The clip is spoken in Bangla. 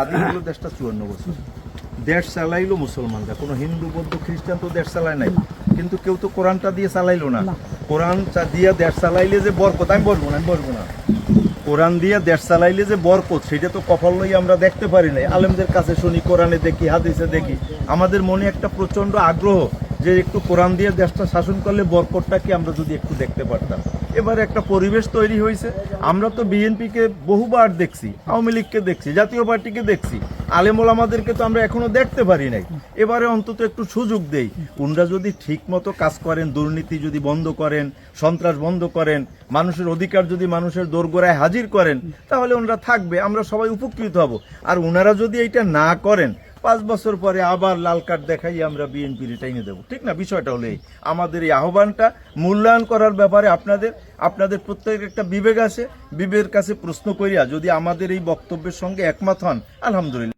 স্বাধীন হলো দেশটা 54 বছর। দেশ চালাইলো মুসলমানরা, কোনো হিন্দু বৌদ্ধ খ্রিস্টান তো দেশ চালায় নাই, কিন্তু কেউ তো কোরআনটা দিয়ে চালাইলো না। কোরআন দিয়ে দেশ চালাইলে যে বরকত, আমি বলবো না, কোরআন দিয়ে দেশ চালাইলে যে বরকত, সেটা তো কপাল লই আমরা দেখতে পারি নাই। আলেমদের কাছে শুনি, কোরআনে দেখি, হাদিসে দেখি, আমাদের মনে একটা প্রচন্ড আগ্রহ যে একটু কোরআন দিয়ে দেশটা শাসন করলে বরকতটা কি আমরা যদি একটু দেখতে পারতাম। এবারে একটা পরিবেশ তৈরি হয়েছে। আমরা তো বিএনপিকে বহুবার দেখছি, আওয়ামী লীগকে দেখছি, জাতীয় পার্টিকে দেখছি, আলেম ওলামাদেরকে তো আমরা এখনো দেখতে পারি নাই। এবারে অন্তত একটু সুযোগ দেই, উনরা যদি ঠিক মতো কাজ করেন, দুর্নীতি যদি বন্ধ করেন, সন্ত্রাস বন্ধ করেন, মানুষের অধিকার যদি মানুষের দোরগোড়ায় হাজির করেন, তাহলে ওনারা থাকবে, আমরা সবাই উপকৃত হব। আর ওনারা যদি এইটা না করেন, 5 বছর পরে আবার লাল কার্ড দেখাই আমরা বিএনপি রিটাইনে দেবো। ঠিক না? বিষয়টা হলে আমাদের এই আহ্বানটা মূল্যায়ন করার ব্যাপারে আপনাদের প্রত্যেকের একটা বিবেক আছে। বিবেকের কাছে প্রশ্ন করিয়া যদি আমাদের এই বক্তব্যের সঙ্গে একমত হন, আলহামদুলিল্লাহ।